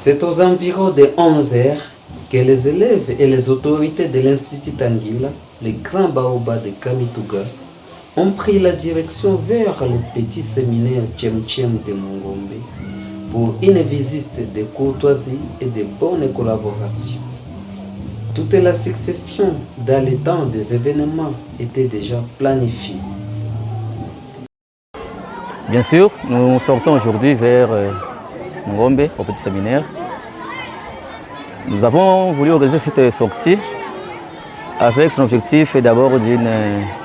C'est aux environs de 11 heures que les élèves et les autorités de l'Institut Tanguila, les grands baobabs de Kamituga, ont pris la direction vers le petit séminaire Tchem de Mungombe pour une visite de courtoisie et de bonne collaboration. Toute la succession dans le temps des événements était déjà planifiée. Bien sûr, nous sortons aujourd'hui vers Mungombe, au petit séminaire. Nous avons voulu organiser cette sortie avec son objectif d'abord d'une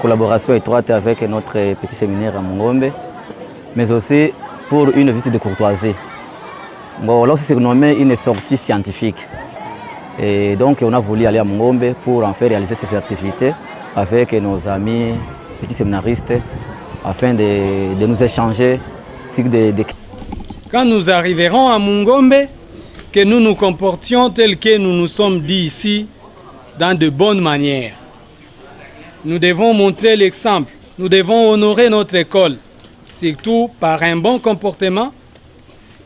collaboration étroite avec notre petit séminaire à Mungombe, mais aussi pour une visite de courtoisie. Bon, là, c'est surnommé une sortie scientifique. Et donc, on a voulu aller à Mungombe pour en faire réaliser ces activités avec nos amis petits séminaristes afin de nous échanger sur des... Quand nous arriverons à Mungombe, que nous nous comportions tels que nous nous sommes dit ici, dans de bonnes manières. Nous devons montrer l'exemple, nous devons honorer notre école, surtout par un bon comportement,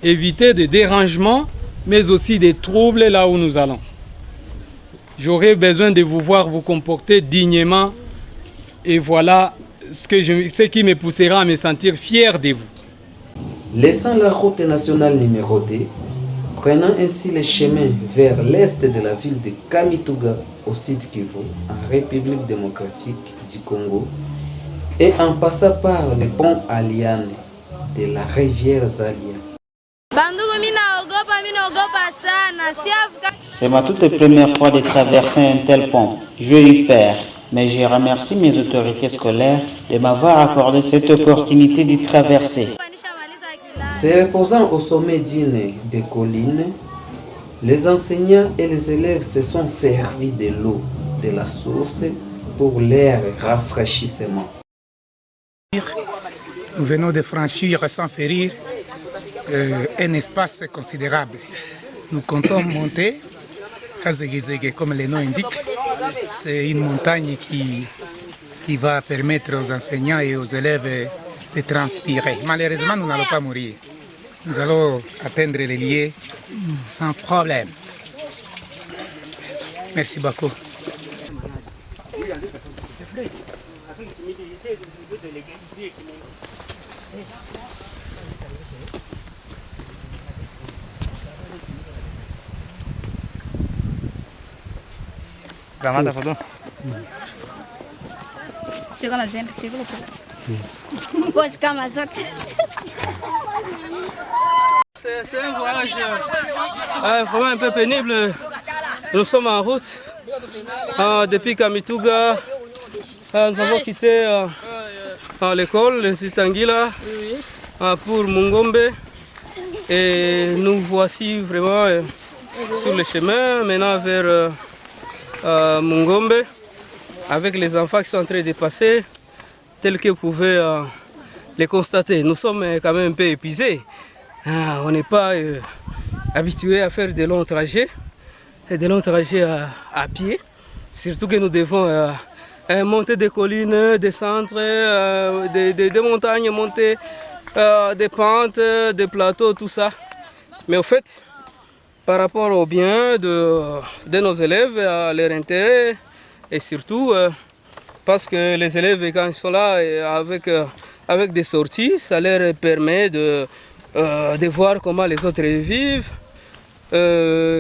éviter des dérangements, mais aussi des troubles là où nous allons. J'aurai besoin de vous voir vous comporter dignement et voilà ce qui me poussera à me sentir fier de vous. Laissant la route nationale numéro 2, prenant ainsi le chemin vers l'est de la ville de Kamituga au Sud Kivu, en République démocratique du Congo, et en passant par le pont Aliane de la rivière Zalia. C'est ma toute première fois de traverser un tel pont. J'ai eu peur, mais je remercie mes autorités scolaires de m'avoir accordé cette opportunité de traverser. Se reposant au sommet d'une des collines, les enseignants et les élèves se sont servis de l'eau de la source pour leur rafraîchissement. Nous venons de franchir sans férir un espace considérable. Nous comptons monter, Kazegezege, comme le nom indique. C'est une montagne qui va permettre aux enseignants et aux élèves de transpirer. Malheureusement, nous n'allons pas mourir. Nous allons atteindre les lieux sans problème. Merci beaucoup. C'est un voyage vraiment un peu pénible. Nous sommes en route depuis Kamituga. Nous avons quitté l'école, l'Institut Tanguila, pour Mungombe. Et nous voici vraiment sur le chemin maintenant vers Mungombe avec les enfants qui sont en train de passer, tels que vous pouvez les constater. Nous sommes quand même un peu épuisés. On n'est pas habitué à faire de longs trajets, à pied, surtout que nous devons monter des collines, descendre des montagnes, monter des pentes, des plateaux, tout ça. Mais au fait, par rapport au bien de nos élèves, à leur intérêt, et surtout parce que les élèves, quand ils sont là avec des sorties, ça leur permet de voir comment les autres vivent,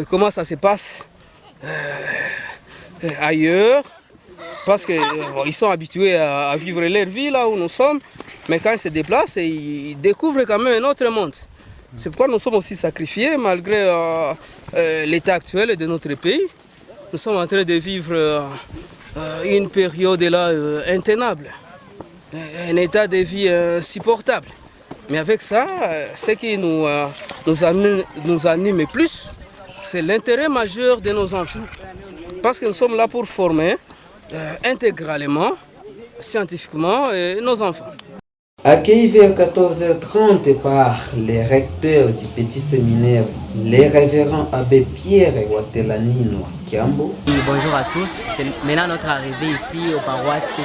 comment ça se passe ailleurs, parce qu'ils sont habitués à vivre leur vie là où nous sommes, mais quand ils se déplacent, ils découvrent quand même un autre monde. C'est pourquoi nous sommes aussi sacrifiés malgré l'état actuel de notre pays. Nous sommes en train de vivre une période là intenable, un état de vie insupportable. Mais avec ça, ce qui nous anime plus, c'est l'intérêt majeur de nos enfants. Parce que nous sommes là pour former intégralement, scientifiquement, nos enfants. Accueilli vers 14h30 par les recteurs du petit séminaire, les révérends abbé Pierre Watelanino Kiambo. Bonjour à tous, c'est maintenant notre arrivée ici aux paroisses,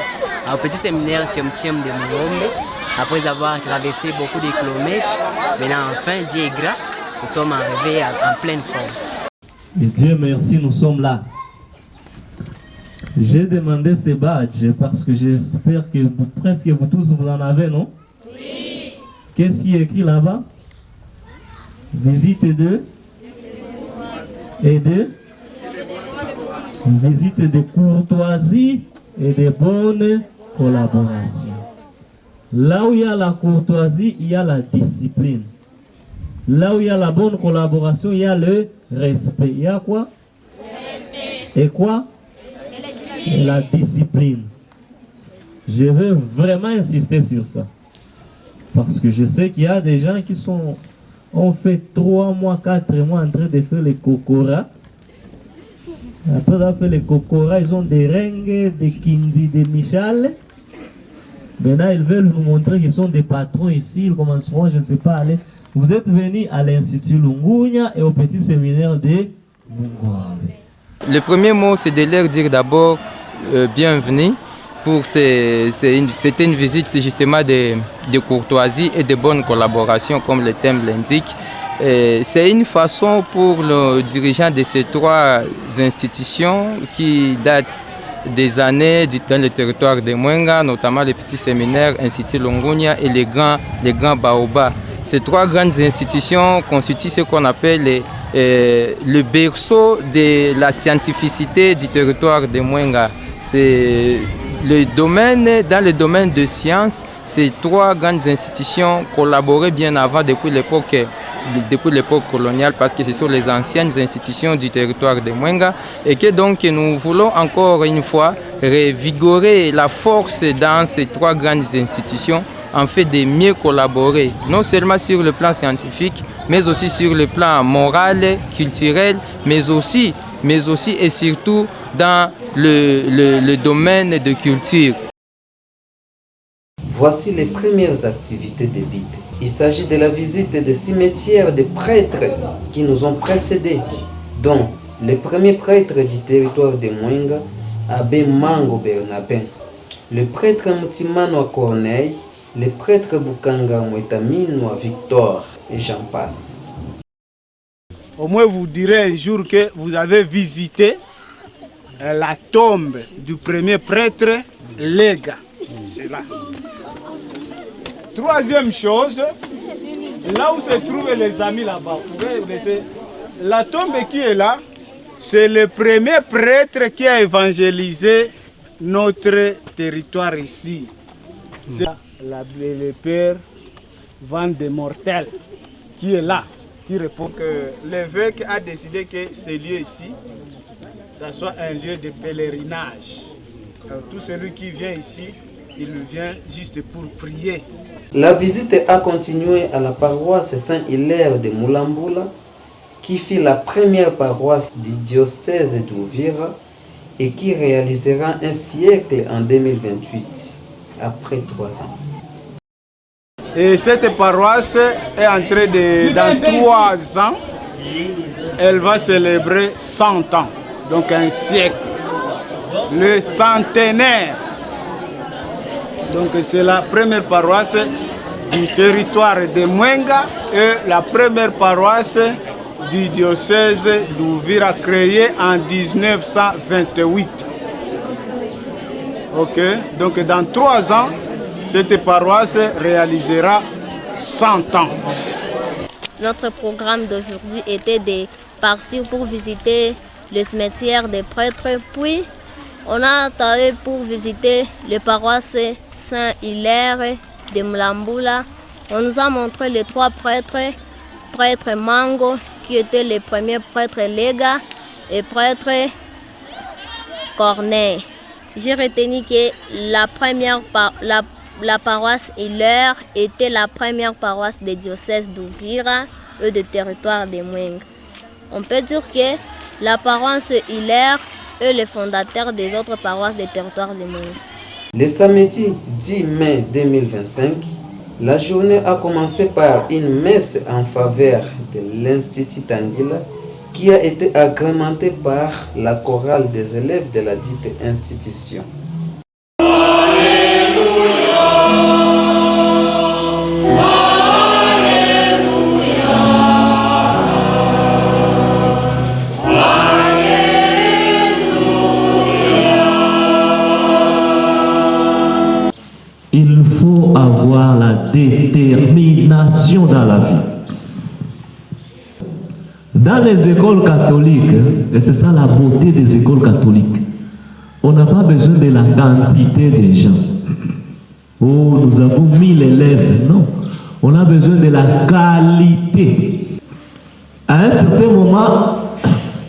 au petit séminaire Tchem de Mungombe. Après avoir traversé beaucoup de kilomètres, maintenant enfin Dieu est gras. nous sommes arrivés en pleine forme. Et Dieu merci, nous sommes là. J'ai demandé ces badges parce que j'espère que presque vous tous vous en avez, non? Oui. Qu'est-ce qui est écrit là-bas? Visite de visite de courtoisie et de bonne collaboration. Là où il y a la courtoisie, il y a la discipline. Là où il y a la bonne collaboration, il y a le respect. Il y a quoi? Respect. Et quoi? La discipline. Je veux vraiment insister sur ça. Parce que je sais qu'il y a des gens qui ont fait 3 mois, 4 mois en train de faire les cocoras. Après avoir fait les cocoras, ils ont des rengues, des kinzi, des michales. Maintenant, ils veulent nous montrer qu'ils sont des patrons ici. Ils commenceront, je ne sais pas, à aller. Vous êtes venus à l'Institut Lungunya et au petit séminaire de Mungombe. Le premier mot, c'est de leur dire d'abord bienvenue. C'était une visite justement de courtoisie et de bonne collaboration, comme le thème l'indique. C'est une façon pour le dirigeant de ces 3 institutions qui datent des années dans le territoire de Mwenga, notamment le petit séminaire Institut Lungunya et les grands Baobab. Ces 3 grandes institutions constituent ce qu'on appelle le berceau de la scientificité du territoire de Mwenga. C'est dans le domaine de sciences, ces 3 grandes institutions collaboraient bien avant, depuis l'époque coloniale, parce que ce sont les anciennes institutions du territoire de Mwenga, et que donc nous voulons encore une fois revigorer la force dans ces 3 grandes institutions, en fait de mieux collaborer, non seulement sur le plan scientifique, mais aussi sur le plan moral, culturel, mais aussi et surtout dans le domaine de culture. Voici les premières activités de BIT. Il s'agit de la visite des cimetières des prêtres qui nous ont précédés, dont le premier prêtre du territoire de Mwenga, Abbé Mango Bernabin, le prêtre Mutimano Corneille, le prêtre Bukanga Mwetamino Victor, et j'en passe. Au moins vous direz un jour que vous avez visité la tombe du premier prêtre Lega. C'est là. Troisième chose, là où se trouvent les amis là-bas, vous pouvez laisser la tombe qui est là, c'est le premier prêtre qui a évangélisé notre territoire ici. C'est le père Van de Mortel qui est là, qui répond que l'évêque a décidé que ce lieu ici, ça soit un lieu de pèlerinage. Alors, tout celui qui vient ici, il vient juste pour prier. La visite a continué à la paroisse Saint-Hilaire de Mulambula, qui fut la première paroisse du diocèse d'Uvira et qui réalisera un siècle en 2028, après 3 ans. Et cette paroisse est en train de, dans 3 ans, elle va célébrer 100 ans, donc un siècle, le centenaire. Donc c'est la première paroisse du territoire de Mwenga et la première paroisse du diocèse d'Uvira créée en 1928. Ok, donc dans 3 ans, cette paroisse réalisera 100 ans. Notre programme d'aujourd'hui était de partir pour visiter le cimetière des prêtres, puis on a attendu pour visiter les paroisses Saint-Hilaire de Mulambula. On nous a montré les 3 prêtres, prêtre Mango, qui était le premier prêtre Lega, et prêtre Corneille. J'ai retenu que la paroisse Hilaire était la première paroisse des diocèses d'Uvira et du territoire de Mwenga. On peut dire que la paroisse Hilaire est le fondateur des autres paroisses des territoires de Mwenga. Le samedi 10 mai 2025, la journée a commencé par une messe en faveur de l'Institut Tanguila qui a été agrémentée par la chorale des élèves de la dite institution. Dans les écoles catholiques, et c'est ça la beauté des écoles catholiques, on n'a pas besoin de la quantité des gens. Oh, nous avons 1000 élèves. Non, on a besoin de la qualité. À un certain moment,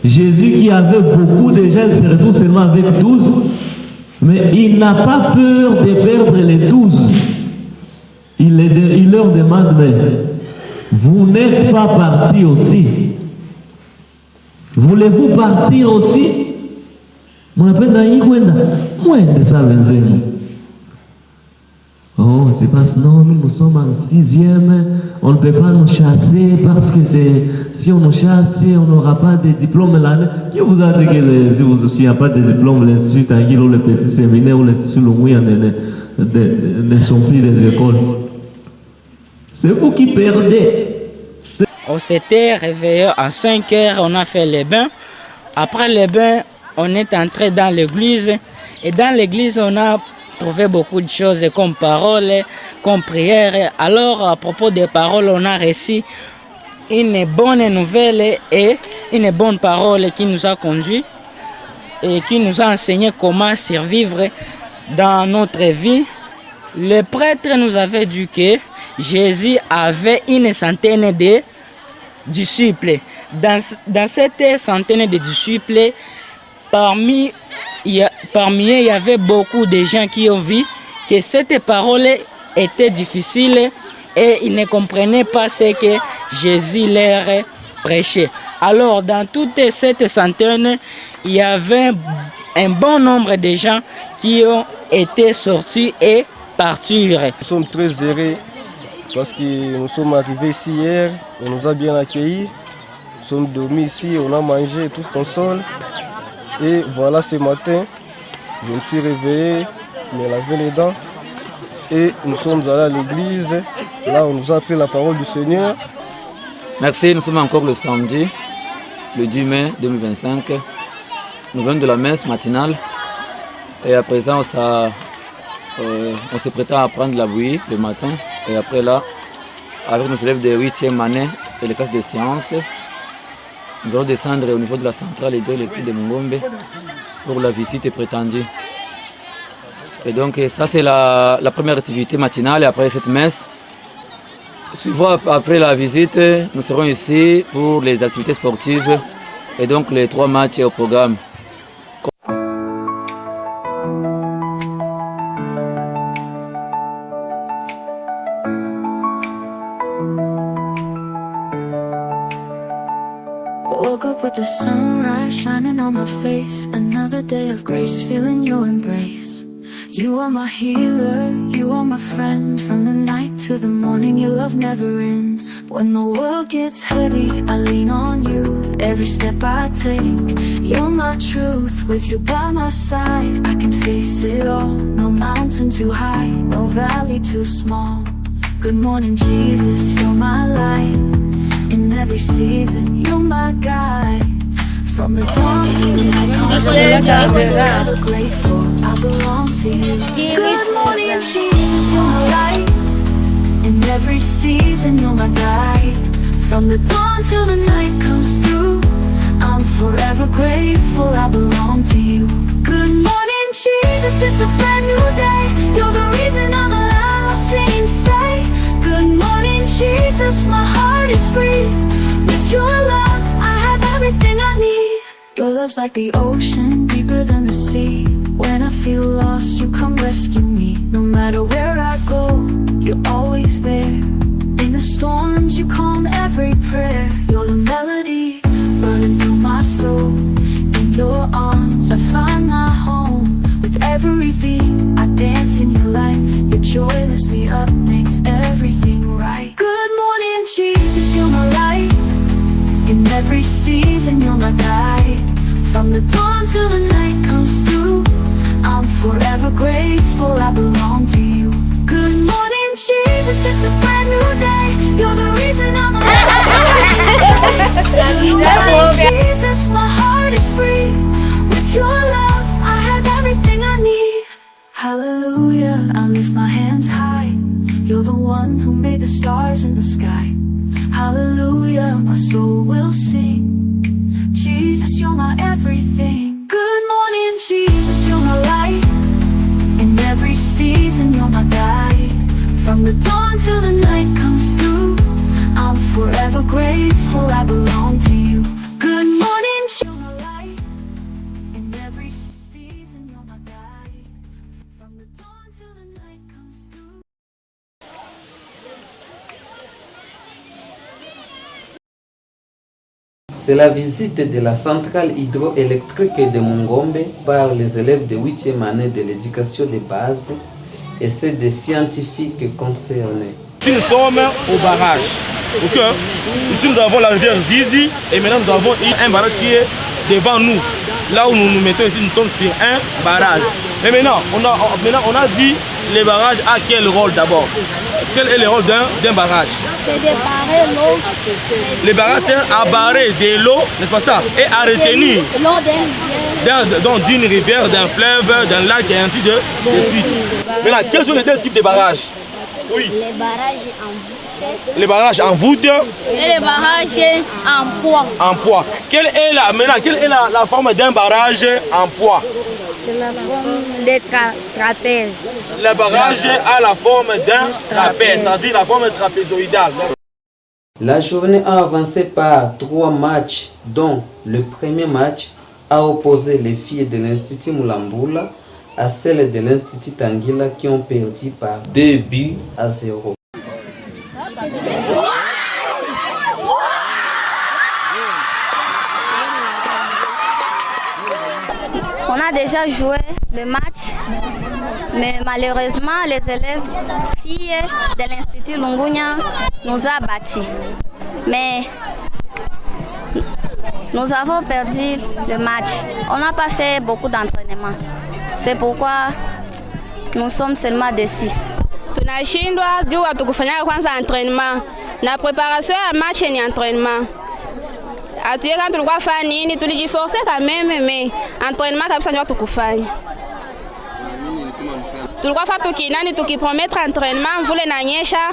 Jésus qui avait beaucoup de gens se retrouve seulement avec 12, mais il n'a pas peur de perdre les 12. Il leur demande, mais vous n'êtes pas partis aussi? Voulez-vous partir aussi? Mon appelle moins de ça, oh, c'est parce que non, nous sommes en 6e, on ne peut pas nous chasser parce que si on nous chasse, on n'aura pas de diplôme l'année. Qui vous a dit que s'il n'y a pas de diplôme, l'Institut Tanguy ou le petit séminaire ou l'Institut Longouya ne sont plus des écoles? C'est vous qui perdez. On s'était réveillé à 5 heures, on a fait les bains. Après les bains, on est entré dans l'église. Et dans l'église, on a trouvé beaucoup de choses comme paroles, comme prières. Alors, à propos des paroles, on a reçu une bonne nouvelle et une bonne parole qui nous a conduits et qui nous a enseigné comment survivre dans notre vie. Le prêtre nous avait dit que Jésus avait une centaine de disciples. Dans cette centaine de disciples, parmi eux, il y avait beaucoup de gens qui ont vu que cette parole était difficile et ils ne comprenaient pas ce que Jésus leur prêchait. Alors, dans toute cette centaine, il y avait un bon nombre de gens qui ont été sortis et partir. Nous sommes très heureux parce que nous sommes arrivés ici hier, on nous a bien accueillis. Nous sommes dormis ici, on a mangé tout ce qu'on sort. Et voilà, ce matin, je me suis réveillé, me lavé les dents. Et nous sommes allés à l'église. Là, on nous a appris la parole du Seigneur. Merci, nous sommes encore le samedi, le 10 mai 2025. Nous venons de la messe matinale. Et à présent, on se prépare à prendre la bouillie le matin. Et après là, avec nos élèves de 8e année et les classes de sciences, nous allons descendre au niveau de la centrale hydroélectrique de Mungombe pour la visite prétendue. Et donc ça c'est la première activité matinale. Et après cette messe, suivant après la visite, nous serons ici pour les activités sportives et donc les 3 matchs au programme. Woke up with the sunrise shining on my face. Another day of grace, feeling your embrace. You are my healer, you are my friend. From the night to the morning, your love never ends. When the world gets heavy, I lean on you. Every step I take, you're my truth. With you by my side, I can face it all. No mountain too high, no valley too small. Good morning, Jesus, you're my light. In every season, you're my guide. From the dawn to the night, I'm forever grateful I belong to you. Good morning, Jesus, you're my light. In every season, you're my guide. From the dawn till the night comes through, I'm forever grateful I belong to you. Good morning, Jesus, it's a brand new day. You're the reason I'm alive, I'll sing and say, good morning, Jesus, my heart is free. With your love, I have everything I need. Your love's like the ocean, deeper than the sea. When I feel lost, you come rescue me. No matter where I go, you're always there. In the storms, you calm every prayer. You're the melody running through my soul. In your arms, I find my home. With every beat, I dance in your light. Your joy lifts me up, makes everything right. Good morning, Jesus, you're my light. In every season, you're my guide. From the dawn till the night comes through, I'm forever grateful I belong to you. Good morning, Jesus, it's a brand new day. You're the reason I'm alive. Good morning, Jesus, my heart is free. With your love, I have everything I need. Hallelujah, I lift my hands high. You're the one who made the stars in the sky. Hallelujah. hallelujah, my soul will sing. Jesus, you're my everything. Good morning, Jesus, you're my light. In every season, you're my guide. From the dawn till the night comes through, I'm forever grateful I belong to you. Good morning, you're my light. In every season, you're my guide. From the dawn till the night comes through. C'est la visite de la centrale hydroélectrique de Mungombe par les élèves de 8e année de l'éducation de base et ceux des scientifiques concernés. Ici nous sommes au barrage. Okay. Ici nous avons la rivière Zizi et maintenant nous avons un barrage qui est devant nous. Là où nous nous mettons ici, nous sommes sur un barrage. Mais maintenant, on a dit les barrages à quel rôle d'abord? Quel est le rôle d'un barrage? C'est de barrer l'eau. Les barrages servent à barrer de l'eau, n'est-ce pas ça? Et à retenir l'eau d'une rivière, d'un fleuve, d'un lac et ainsi de suite. Maintenant, quels sont les deux types de barrages? Oui. Les barrages en voûte. Les barrages en voûte. Et les barrages en poids. En poids. Quelle est la forme d'un barrage en poids? C'est la forme de trapèze. Le barrage a la forme d'un trapèze, c'est-à-dire la forme trapézoïdale. La journée a avancé par 3 matchs, dont le premier match a opposé les filles de l'Institut Mulambula à celles de l'Institut Tanguila qui ont perdu par 2-0. On a déjà joué le match, mais malheureusement les élèves filles de l'Institut Lungunya nous a battus. Mais nous avons perdu le match. On n'a pas fait beaucoup d'entraînement. C'est pourquoi nous sommes seulement dessus. Tunashindwa juu hatukufanya kwanza entraînement. Na préparation ya match ni entraînement. Atuye kama tulikuwa fanya nini, tulijiforce quand même, mais entraînement kabisa ndio tukufanya. Tulikuwa fa tukipromettre entraînement, mvule na nyesha,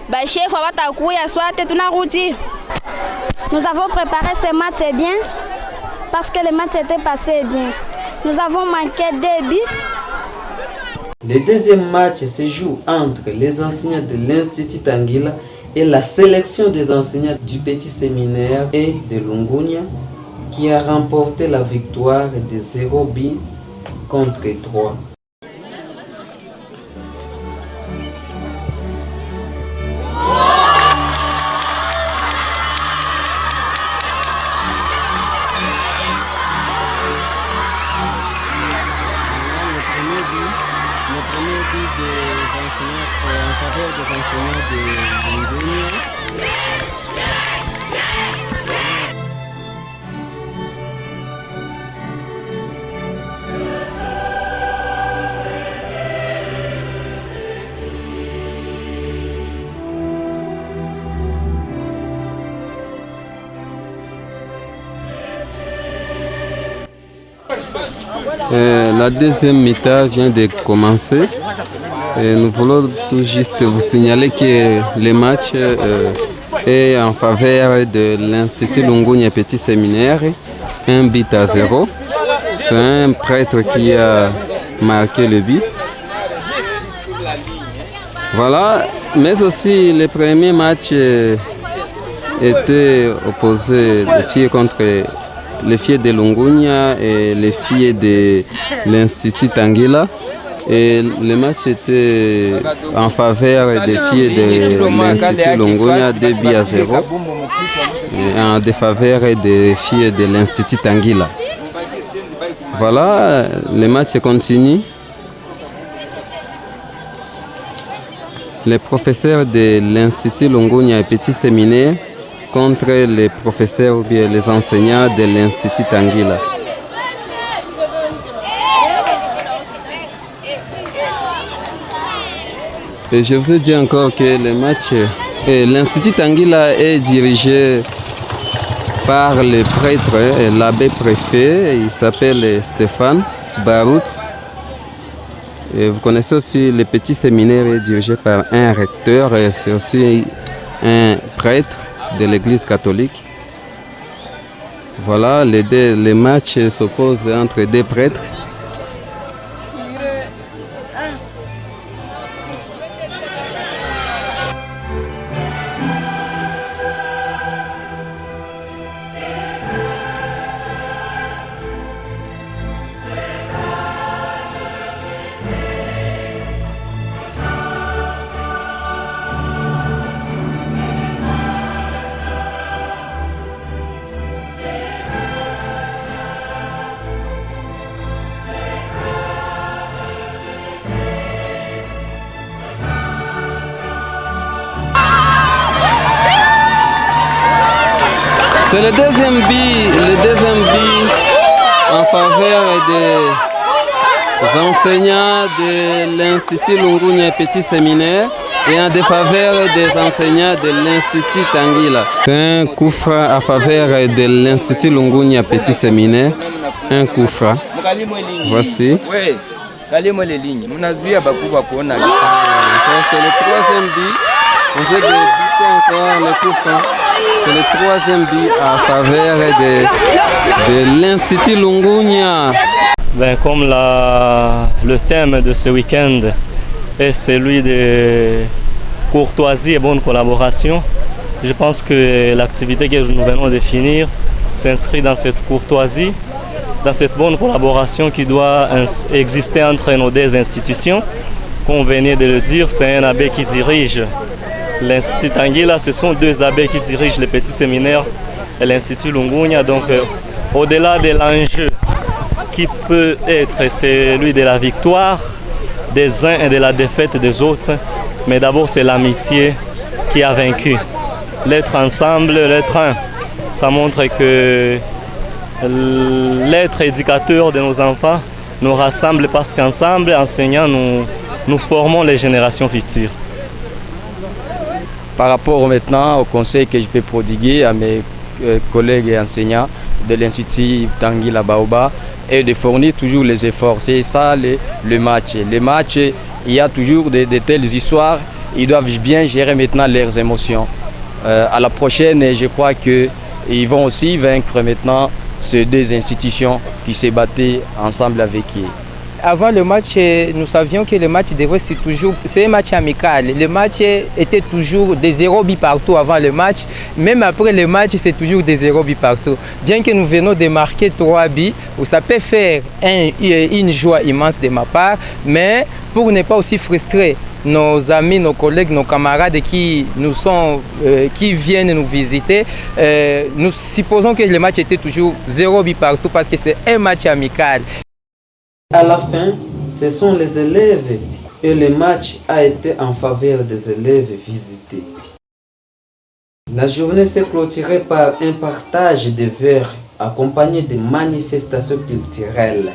ba chef watakuya swate tunarudi. Nous avons préparé ce match bien parce que le match était passé bien. Nous avons manqué 2 buts. Le deuxième match se joue entre les enseignants de l'Institut Tanguila et la sélection des enseignants du petit séminaire et de Lungunya qui a remporté la victoire de 0 buts contre 3. La deuxième mi-temps vient de commencer et nous voulons tout juste vous signaler que le match est en faveur de l'Institut Lungunya Petit Séminaire, 1-0. C'est un prêtre qui a marqué le but. Voilà, mais aussi le premier match était opposé les filles contre les filles de Lungunya et les filles de l'Institut Tanguila. Et le match était en faveur des filles de l'Institut Lungunya 2-0 et en défaveur des filles de l'Institut Tanguila. Voilà, le match continue. Les professeurs de l'Institut Lungunya et Petit Séminaire contre les professeurs ou bien les enseignants de l'Institut Tanguila. Et je vous ai dit encore que le match, l'Institut Tanguila est dirigé par le prêtre et l'abbé préfet, il s'appelle Stéphane Barout. Et vous connaissez aussi le petit séminaire est dirigé par un recteur et c'est aussi un prêtre de l'Église catholique. Voilà, les matchs s'opposent entre deux prêtres. C'est le deuxième but en faveur des enseignants de l'Institut Lungunya Petit Séminaire et en défaveur des enseignants de l'Institut Tanguila. C'est un coup franc à faveur de l'Institut Lungunya Petit Séminaire. Un coup franc. Voici. Oui, regardez-moi les lignes. C'est le troisième but. On veut débuter encore le coup franc. C'est le troisième but à faveur de l'Institut Lungunya. Comme le thème de ce week-end est celui de courtoisie et bonne collaboration, je pense que l'activité que nous venons de finir s'inscrit dans cette courtoisie, dans cette bonne collaboration qui doit exister entre nos deux institutions. Comme on venait de le dire, c'est un abbé qui dirige l'Institut Tanguila, ce sont deux abbés qui dirigent le petit séminaire et l'Institut Lungunya. Donc, au-delà de l'enjeu qui peut être celui de la victoire des uns et de la défaite des autres, mais d'abord c'est l'amitié qui a vaincu. L'être ensemble, l'être un, ça montre que l'être éducateur de nos enfants nous rassemble parce qu'ensemble, enseignants, nous formons les générations futures. Par rapport maintenant au conseil que je peux prodiguer à mes collègues et enseignants de l'Institut Tanguila Baoba et de fournir toujours les efforts. C'est ça le match. Les matchs, il y a toujours de telles histoires. Ils doivent bien gérer maintenant leurs émotions. À la prochaine, je crois qu'ils vont aussi vaincre maintenant ces deux institutions qui se battaient ensemble avec eux. Avant le match, nous savions que le match devait ser toujours... C'est un match amical. Le match était toujours des 0 buts partout avant le match. Même après le match, c'est toujours des 0 buts partout. Bien que nous venons de marquer 3 buts, ça peut faire une joie immense de ma part. Mais pour ne pas aussi frustrer nos amis, nos collègues, nos camarades qui viennent nous visiter, nous supposons que le match était toujours 0 buts partout parce que c'est un match amical. À la fin, ce sont les élèves et le match a été en faveur des élèves visités. La journée s'est clôturée par un partage de verres accompagné de manifestations culturelles.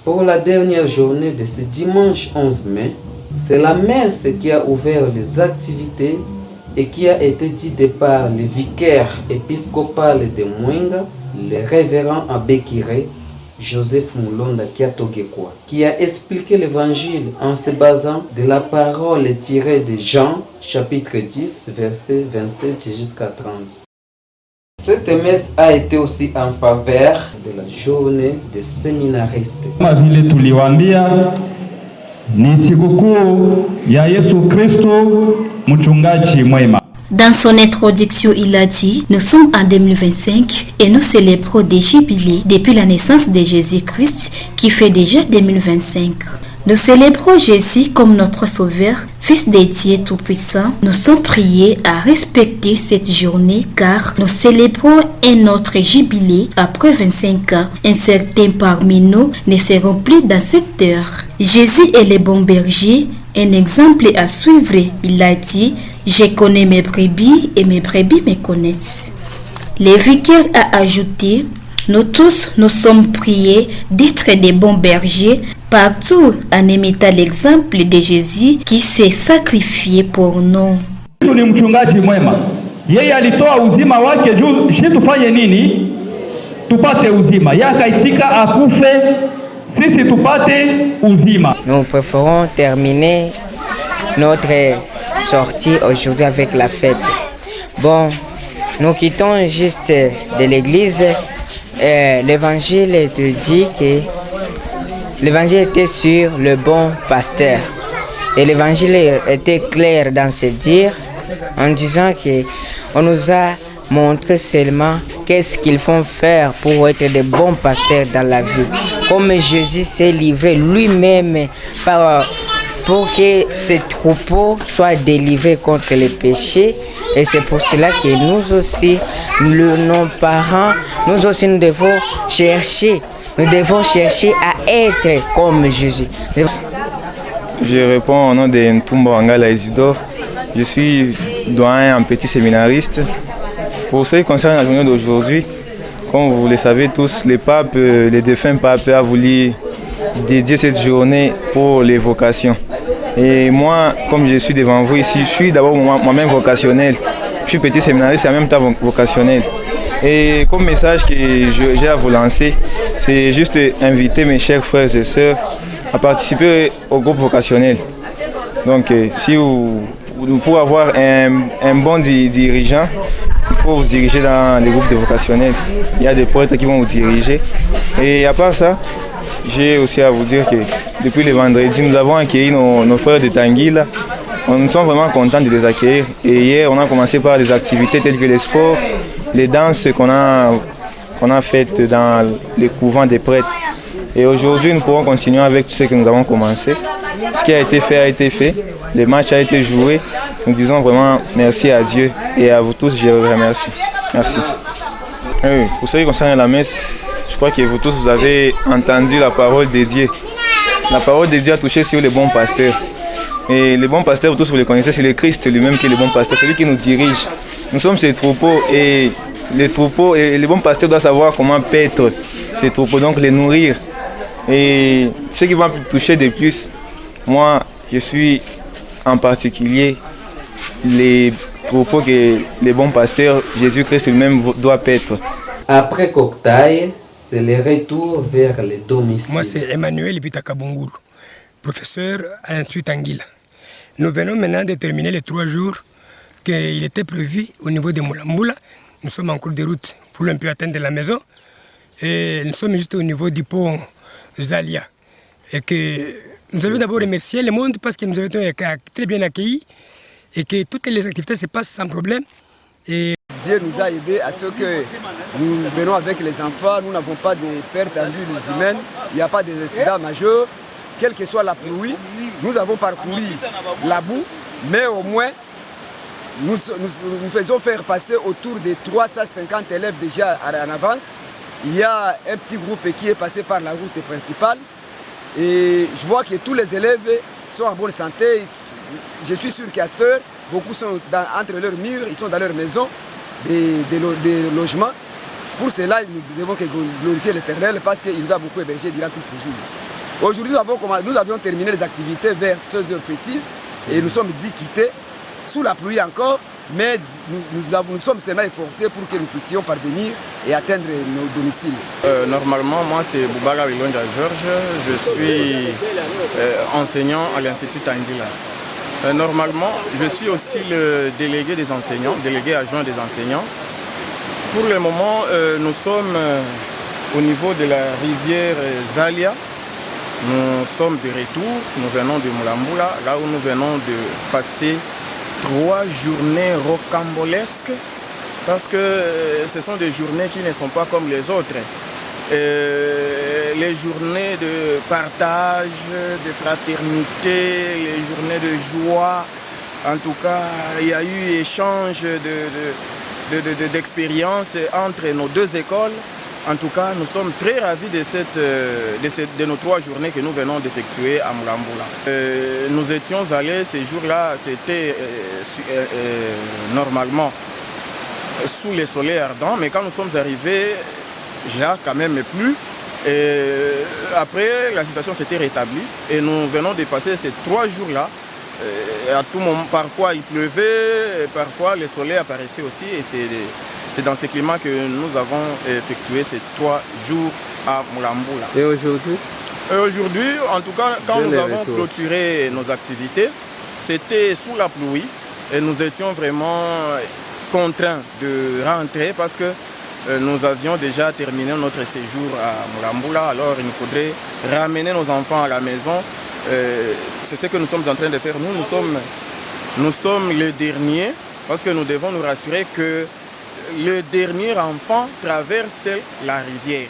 Pour la dernière journée de ce dimanche 11 mai, c'est la messe qui a ouvert les activités et qui a été dite par le vicaire épiscopal de Mwenga, le révérend Abbé Kiré, Joseph Moulonda Kiatogekwa, qui a expliqué l'évangile en se basant de la parole tirée de Jean, chapitre 10, versets 27 jusqu'à 30. Cette messe a été aussi en faveur de la journée des séminaristes. Vile tuliwaambia ni sikukuu ya Yesu Kristo mchungaji mwema. Dans son introduction, il a dit: nous sommes en 2025 et nous célébrons des jubilés depuis la naissance de Jésus-Christ qui fait déjà 2025. Nous célébrons Jésus comme notre Sauveur, Fils de Dieu Tout-Puissant. Nous sommes priés à respecter cette journée car nous célébrons un autre jubilé après 25 ans. Un certain parmi nous ne seront plus dans cette heure. Jésus est le bon berger, un exemple à suivre. Il a dit: je connais mes brebis et mes brebis me connaissent. Le vicaire a ajouté: nous tous nous sommes priés d'être des bons bergers partout en imitant l'exemple de Jésus qui s'est sacrifié pour nous. Ni mchungaji mwema. Yeye alitoa uzima wake juu sisi tufanye nini? Tupate uzima. Yeye akaitika akufe sisi tupate uzima. Nous préférons terminer notre sortie aujourd'hui avec la fête. Bon, nous quittons juste de l'église. L'évangile te dit que l'évangile était sur le bon pasteur. Et l'évangile était clair dans ses dires en disant qu'on nous a montré seulement qu'est-ce qu'il faut faire pour être de bons pasteurs dans la vie. Comme Jésus s'est livré lui-même pour que ces troupeaux soient délivrés contre les péchés. Et c'est pour cela que nous aussi, nos parents, nous aussi nous devons chercher à être comme Jésus. Je réponds au nom de Ntumba Wangala Isidore. Je suis doyen en petit séminariste. Pour ce qui concerne la journée d'aujourd'hui, comme vous le savez tous, le défunt pape a voulu dédier cette journée pour les vocations. Et moi, comme je suis devant vous ici, je suis d'abord moi-même vocationnel. Je suis petit séminariste et en même temps vocationnel. Et comme message que j'ai à vous lancer, c'est juste inviter mes chers frères et sœurs à participer au groupe vocationnel. Donc, pour avoir un bon dirigeant, il faut vous diriger dans les groupes de vocationnels. Il y a des prêtres qui vont vous diriger. Et à part ça, j'ai aussi à vous dire que depuis le vendredi, nous avons accueilli nos frères de Tanguila. Nous sommes vraiment contents de les accueillir. Et hier, on a commencé par des activités telles que les sports, les danses qu'on a faites dans les couvents des prêtres. Et aujourd'hui, nous pourrons continuer avec tout ce que nous avons commencé. Ce qui a été fait a été fait. Le match a été joué. Nous disons vraiment merci à Dieu et à vous tous, je vous remercie. Merci. Oui, pour ce qui concerne la messe, je crois que vous tous, vous avez entendu la parole de Dieu. La parole de Dieu a touché sur les bons pasteurs. Et les bons pasteurs, vous tous vous les connaissez, c'est le Christ lui-même qui est le bon pasteur, celui qui nous dirige. Nous sommes ces troupeaux et les bons pasteurs doivent savoir comment paître ces troupeaux, donc les nourrir. Et ce qui va me toucher de plus, moi, je suis en particulier les troupeaux que les bons pasteurs, Jésus-Christ lui-même doit paître. Après Koktaï, c'est le retour vers les domiciles. Moi, c'est Emmanuel Bitakabunguru, professeur à l'Institut Tanguila. Nous venons maintenant de terminer les 3 jours qu'il était prévu au niveau de Moulambula. Nous sommes en cours de route pour un peu atteindre la maison. Et nous sommes juste au niveau du pont Zalia. Et que nous allons d'abord remercier le monde parce que nous avons été très bien accueillis et que toutes les activités se passent sans problème. Et Dieu nous a aidés à ce que nous venons avec les enfants, nous n'avons pas de pertes en vie humaine, il n'y a pas d'incidents majeurs, quelle que soit la pluie, nous avons parcouru la boue, mais au moins nous faisons faire passer autour de 350 élèves déjà en avance. Il y a un petit groupe qui est passé par la route principale. Et je vois que tous les élèves sont en bonne santé. Je suis sûr qu'à cette heure, beaucoup sont entre leurs murs, ils sont dans leur maison, des logements. Pour cela, nous devons glorifier l'Éternel parce qu'il nous a beaucoup hébergés durant tous ces jours. Aujourd'hui, nous avions terminé les activités vers 16 heures précises et nous sommes dit quitter sous la pluie encore, mais nous sommes seulement efforcés pour que nous puissions parvenir et atteindre nos domiciles. Normalement, moi c'est Boubara Wilonja Georges, je suis enseignant à l'Institut Tanguila. Normalement, je suis aussi le délégué des enseignants, délégué adjoint des enseignants. Pour le moment, nous sommes au niveau de la rivière Zalia. Nous sommes de retour, nous venons de Mulambula, là où nous venons de passer 3 journées rocambolesques parce que ce sont des journées qui ne sont pas comme les autres. Les journées de partage, de fraternité, les journées de joie. En tout cas, il y a eu échange d'expériences entre nos deux écoles. En tout cas, nous sommes très ravis de nos 3 journées que nous venons d'effectuer à Mulambula. Nous étions allés ces jours-là, c'était normalement sous les soleils ardents, mais quand nous sommes arrivés, il y a quand même plu. Et après, la situation s'était rétablie et nous venons de passer ces 3 jours-là. À tout moment, parfois il pleuvait, parfois le soleil apparaissait aussi et c'est dans ce climat que nous avons effectué ces 3 jours à Mulambula. Et aujourd'hui? Aujourd'hui, en tout cas, quand nous avons clôturé nos activités, c'était sous la pluie et nous étions vraiment contraints de rentrer parce que nous avions déjà terminé notre séjour à Mulambula, alors il nous faudrait ramener nos enfants à la maison. C'est ce que nous sommes en train de faire. Nous sommes les derniers parce que nous devons nous rassurer que le dernier enfant traverse la rivière.